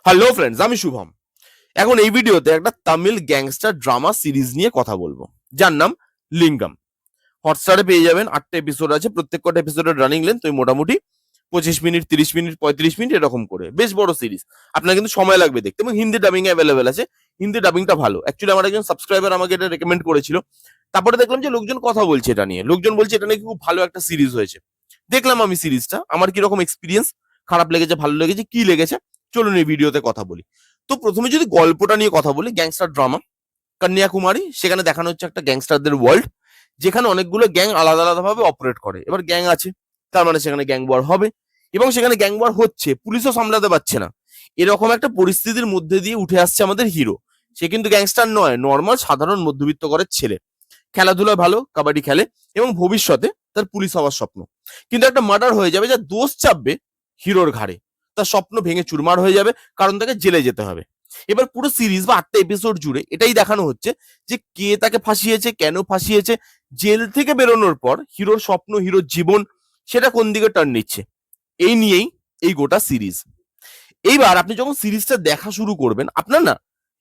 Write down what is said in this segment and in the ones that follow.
Hello friends, আমি শুভম। এখন এই ভিডিওতে একটা তামিল গ্যাংস্টার ড্রামা সিরিজ নিয়ে কথা বলবো, যার নাম লিঙ্গম। হটস্টারে পেয়ে যাবেন। 8টা এপিসোড আছে, প্রত্যেক কটা এপিসোডের রানিং লেন্থ ওই মোটামুটি 25 মিনিট, 30 মিনিট, 35 মিনিট এরকম করে। বেশ বড় সিরিজ, আপনার কিন্তু সময় লাগবে দেখতে। এবং হিন্দি ডাবিং অ্যাভেলেবেল আছে, হিন্দি ডাবিংটা ভালো। অ্যাকচুয়ালি আমার একজন সাবস্ক্রাইবার আমাকে এটা রেকমেন্ড করেছিল, তারপরে দেখলাম যে লোকজন কথা বলছে এটা নিয়ে, লোকজন বলছে এটা নাকি খুব ভালো একটা সিরিজ হয়েছে। দেখলাম আমি সিরিজটা, আমার কিরকম এক্সপিরিয়েন্স, খারাপ লেগেছে, ভালো লেগেছে, কি লেগেছে, চলুন এই ভিডিওতে কথা বলি। তো প্রথমে যদি গল্পটা নিয়ে কথা বলি, গ্যাংস্টার ড্রামা, কন্যাকুমারী। সেখানে দেখানো হচ্ছে একটা গ্যাংস্টারদের ওয়ার্ল্ড, যেখানে অনেকগুলো গ্যাং আলাদা আলাদা ভাবে অপারেট করে। এবার গ্যাং আছে, তার মানে সেখানে গ্যাং ওয়ার হবে, এবং সেখানে গ্যাং ওয়ার হচ্ছে, পুলিশও সামলাতে পারছে না। এরকম একটা পরিস্থিতির মধ্যে দিয়ে উঠে আসছে আমাদের হিরো। সে কিন্তু গ্যাংস্টার নয়, নর্মাল সাধারণ মধ্যবিত্ত ঘরের ছেলে। খেলাধুলায় ভালো, কাবাডি খেলে, এবং ভবিষ্যতে তার পুলিশ হওয়ার স্বপ্ন। কিন্তু একটা মার্ডার হয়ে যাবে, যা দোষ চাপবে হিরোর ঘাড়ে। তার স্বপ্ন ভেঙে চুরমার হয়ে যাবে, কারণ তাকে জেলে যেতে হবে। এবার পুরো সিরিজ বা 8টা এপিসোড জুড়ে এটাই দেখানো হচ্ছে যে কে তাকে ফাঁসিয়েছে, কেন ফাঁসিয়েছে, জেল থেকে বেরোনোর পর হিরোর স্বপ্ন, হিরোর জীবন, সেটা কোন দিকে টার্ন নিচ্ছে, এই নিয়েই এই গোটা সিরিজ। এইবার আপনি যখন সিরিজটা দেখা শুরু করবেন, আপনার না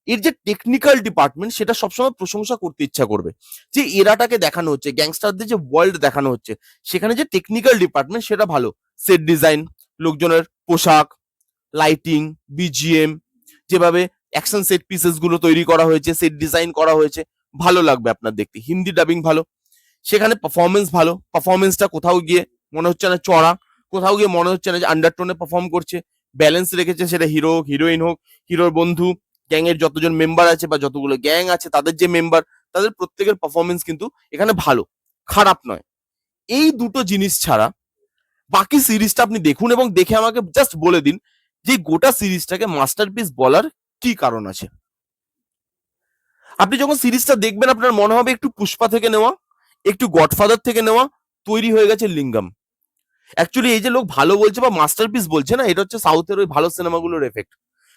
এর যে টেকনিক্যাল ডিপার্টমেন্ট, সেটা সবসময় প্রশংসা করতে ইচ্ছা করবে। যে এরাটাকে দেখানো হচ্ছে, গ্যাংস্টারদের যে ওয়ার্ল্ড দেখানো হচ্ছে, সেখানে যে টেকনিক্যাল ডিপার্টমেন্ট সেটা ভালো। সেট ডিজাইন, লোকজনের পোশাক, লাইটিং, বিজিএম, যেভাবে অ্যাকশন সেট পিসেস গুলো তৈরি করা হয়েছে, সেট ডিজাইন করা হয়েছে, ভালো লাগবে আপনার দেখতে। হিন্দি ডাবিং ভালো, সেখানে পারফরমেন্স ভালো। পারফরমেন্সটা কোথাও গিয়ে মনে হচ্ছে না চড়া, কোথাও গিয়ে মনে হচ্ছে না যে আন্ডারটোনে পারফর্ম করছে। ব্যালেন্স রেখেছে, সেটা হিরো হোক, হিরোইন হোক, হিরোর বন্ধু, গ্যাং এর যতজন মেম্বার আছে বা যতগুলো গ্যাং আছে তাদের যে মেম্বার, তাদের প্রত্যেকের পারফরমেন্স কিন্তু এখানে ভালো, খারাপ নয়। এই দুটো জিনিস ছাড়া বাকি সিরিজটা আপনি দেখুন, এবং দেখে আমাকে জাস্ট বলে দিন যে গোটা সিরিজটাকে মাস্টারপিস বলার কি কারণ আছে। আপনি যখন সিরিজটা দেখবেন, আপনার মনে হবে একটু পুষ্পা থেকে নেওয়া, একটু গডফাদার থেকে নেওয়া, তৈরি হয়ে গেছে লিঙ্গম। অ্যাকচুয়ালি এই যে লোক ভালো বলছে বা মাস্টারপিস বলছে না, এটা হচ্ছে সাউথের ওই ভালো সিনেমাগুলোর এফেক্ট।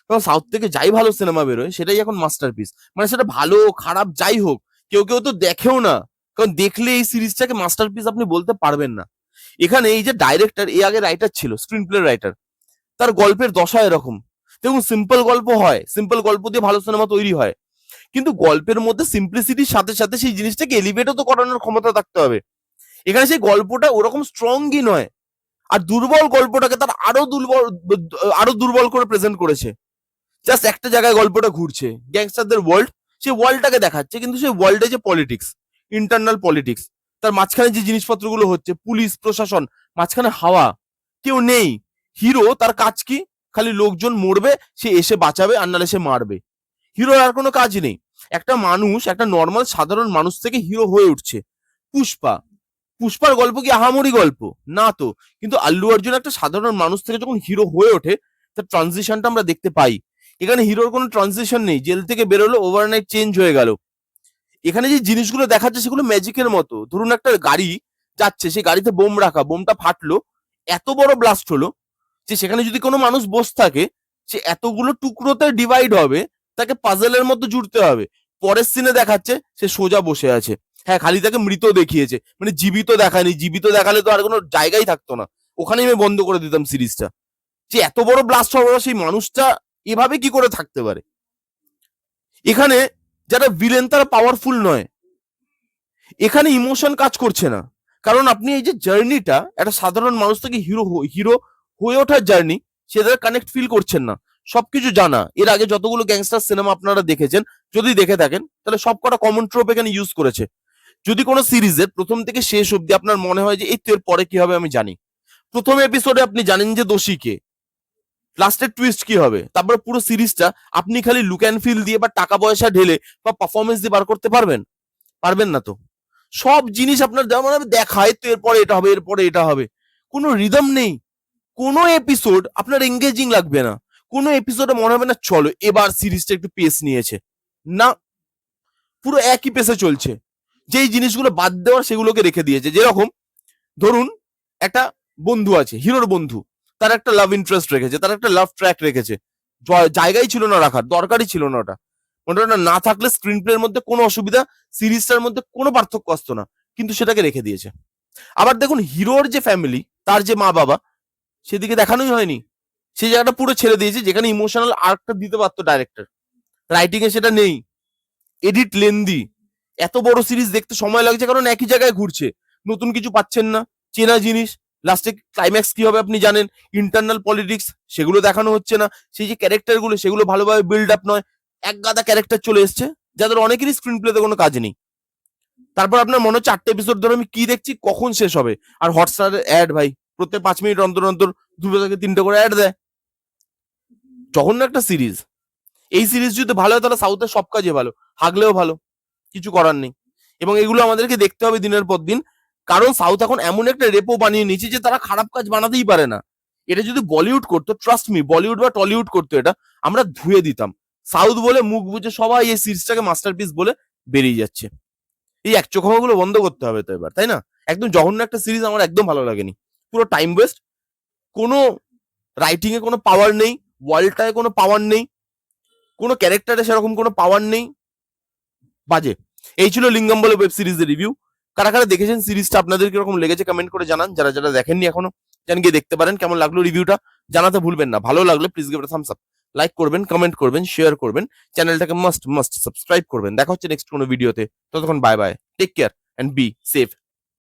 কারণ সাউথ থেকে যাই ভালো সিনেমা বেরোয় সেটাই এখন মাস্টারপিস। মানে সেটা ভালো খারাপ যাই হোক, কেউ কেউ তো দেখেও না, কারণ দেখলে এই সিরিজটাকে মাস্টারপিস আপনি বলতে পারবেন না। এখানে এই যে ডাইরেক্টর, এ আগে রাইটার ছিল, স্ক্রিন প্লে রাইটার, তার গল্পের দশা এরকম। দেখুন, সিম্পল গল্প হয়, সিম্পল গল্প দিয়ে ভালো সিনেমা তৈরি হয়, কিন্তু গল্পের মধ্যে সিম্পলিসিটির সাথে সাথে সেই জিনিসটাকে এলিভেটও তো করানোর ক্ষমতা থাকতে হবে। এখানে সেই গল্পটা ওরকম স্ট্রংই নয়, আর দুর্বল গল্পটাকে তার আরো দুর্বল করে প্রেজেন্ট করেছে। জাস্ট একটা জায়গায় গল্পটা ঘুরছে, গ্যাংস্টারদের ওয়ার্ল্ড, সেই ওয়ার্ল্ডটাকে দেখাচ্ছে, কিন্তু সেই ওয়ার্ল্ডে যে পলিটিক্স, ইন্টারনাল পলিটিক্স, তার মাঝখানে যে জিনিসপত্রগুলো হচ্ছে, পুলিশ প্রশাসন, মাঝখানে হাওয়া, কেউ নেই। হিরো তার কাজ কি? খালি লোকজন মরবে, সে এসে বাঁচাবে, আর নাহলে সে মারবে। হিরোর আর কোনো কাজ নেই। একটা মানুষ, একটা নর্মাল সাধারণ মানুষ থেকে হিরো হয়ে উঠছে। পুষ্পা, পুষ্পার গল্প কি আহামরি গল্প? না তো। কিন্তু আল্লু অর্জুন একটা সাধারণ মানুষ থেকে যখন হিরো হয়ে ওঠে, তার ট্রানজিশনটা আমরা দেখতে পাই। এখানে হিরোর কোনো ট্রানজিশন নেই, জেল থেকে বেরোলো, ওভারনাইট চেঞ্জ হয়ে গেল। এখানে যে জিনিসগুলো দেখাচ্ছে সেগুলো ম্যাজিকের মতো। ধরুন একটা গাড়ি যাচ্ছে, সেই গাড়িতে বোম রাখা, বোমটা ফাটলো, এত বড় ব্লাস্ট হলো যে সেখানে যদি কোনো মানুষ বসে থাকে, সে এতগুলো টুকরোতে ডিভাইড হবে, তাকে পাজলের মতো জুড়তে হবে। পরের সিনে দেখাচ্ছে সে সোজা বসে আছে। হ্যাঁ, খালি তাকে মৃত দেখিয়েছে, মানে জীবিত দেখায়নি। জীবিত দেখালে তো আর কোনো জায়গাই থাকতো না, ওখানেই আমি বন্ধ করে দিতাম সিরিজটা। যে এত বড় ব্লাস্ট হওয়ার সেই মানুষটা এভাবে কি করে থাকতে পারে? এখানে যারা ভিলেন তারা পাওয়ারফুল নয়, এখানে ইমোশন কাজ করছে না। কারণ আপনি এই যে জার্নিটা, একটা সাধারণ মানুষ থেকে হিরো হয়ে ওঠার জার্নি, সেটা কানেক্ট ফিল করছেন না। সবকিছু জানা, এর আগে যতগুলো গ্যাংস্টার সিনেমা আপনারা দেখেছেন, যদি দেখে থাকেন, তাহলে সবকটা কমন ট্রোপ এখানে ইউজ করেছে। যদি কোনো সিরিজের প্রথম থেকে শেষ অব্দি আপনার মনে হয় যে এই তো এর পরে কি হবে আমি জানি, প্রথম এপিসোডে আপনি জানেন যে দোষী কে, লাস্টের টুইস্ট কি হবে, তারপরে পুরো সিরিজটা আপনি খালি লুক অ্যান্ড ফিল দিয়ে বা টাকা পয়সা ঢেলে বা পারফরমেন্স দিয়ে বার করতে পারবেন? পারবেন না তো। সব জিনিস আপনার যেমন দেখায় তো এরপরে এটা হবে, এরপরে এটা হবে, কোনো রিদম নেই। কোনো এপিসোড আপনার এঙ্গেজিং লাগবে না, কোনো এপিসোডে মনে হবে না চলো এবার সিরিজটা একটু পেস নিয়েছে। না, পুরো একই পেসে চলছে। যেই জিনিসগুলো বাদ দেওয়ার সেগুলোকে রেখে দিয়েছে। যেরকম ধরুন, একটা বন্ধু আছে, হিরোর বন্ধু, তার একটা লাভ ইন্টারেস্ট রেখেছে, তার একটা লাভ ট্র্যাক রেখেছে। জায়গায় ছিল না রাখার, দরকারই ছিল না ওটা। ওটা না থাকলে স্ক্রিন প্লের মধ্যে কোনো অসুবিধা, সিরিজটার মধ্যে কোনো পার্থক্য আসতো না, কিন্তু সেটাকে রেখে দিয়েছে। আবার দেখুন, হিরোর যে ফ্যামিলি, তার যে মা বাবা, সেদিকে দেখানোই হয়নি। সেই জায়গাটা পুরো ছেড়ে দিয়েছে, যেখানে ইমোশনাল আর্কটা দিতে পারতো ডাইরেক্টর, রাইটিং এ সেটা নেই। এডিট লেন্দি, এত বড় সিরিজ দেখতে সময় লাগছে কারণ একই জায়গায় ঘুরছে, নতুন কিছু পাচ্ছেন না, চেনা জিনিস, লাস্টে ক্লাইম্যাক্স কি হবে আপনি জানেন, ইন্টারনাল পলিটিক্স সেগুলো দেখানো হচ্ছে না, সেই যে ক্যারেক্টার গুলো সেগুলো ভালোভাবে বিল্ড আপ নয়, এক গাদা ক্যারেক্টার চলে এসছে যাদের অনেকেরই স্ক্রিন প্লেতে কোনো কাজ নেই। তারপর আপনার মনে হচ্ছে 8টে এপিসোড ধরে আমি কি দেখছি, কখন শেষ হবে। আর হটস্টার অ্যাড ভাই, প্রত্যেক 5 মিনিট অন্তর অন্তর 2 থেকে 3টে করে অ্যাড দেয়। জঘন্য একটা সিরিজ। এই সিরিজ যদি ভালো হয় তাহলে সাউথের সব কাজে ভালো, হাগলেও ভালো, কিছু করার নেই। এবং এগুলো আমাদেরকে দেখতে হবে দিনের পর দিন, কারণ সাউথ এখন এমন একটা রেপো বানিয়ে নিয়েছে যে তারা খারাপ কাজ বানাতেই পারে না। এটা যদি বলিউড করতো, ট্রাস্ট মি, বলিউড বা টলিউড করতো, এটা আমরা ধুয়ে দিতাম। সাউথ বলে মুখ বুঝে সবাই এই সিরিজটাকে মাস্টারপিস বলে বেরিয়ে যাচ্ছে। এই একচোখাগুলো বন্ধ করতে হবে তো এবার, তাই না? একদম জঘন্য একটা সিরিজ, আমার একদম ভালো লাগেনি, পুরো টাইম ওয়েস্ট, কোনো রাইটিং এ কোনো পাওয়ার নেই, ওয়ার্ল্ডটায় কোনো পাওয়ার নেই, কোনো ক্যারেক্টারে সেরকম কোনো পাওয়ার নেই, বাজে। এই ছিল লিঙ্গম বলে ওয়েব সিরিজের রিভিউ। কারা কারা দেখেছেন সিরিজটা, আপনাদের কিরকম লেগেছে কমেন্ট করে জানান। যারা যারা দেখেননি এখনো, জান গিয়ে দেখতে পারেন। কেমন লাগলো রিভিউটা জানাতে ভুলবেন না। ভালো লাগলে please give it a Thums up, like করবেন, কমেন্ট করবেন, শেয়ার করবেন, চ্যানেলটাকে মাস্ট মাস্ট সাবস্ক্রাইব করবেন। দেখা হচ্ছে নেক্সট কোনো ভিডিওতে, ততক্ষণ bye bye, take care and be safe.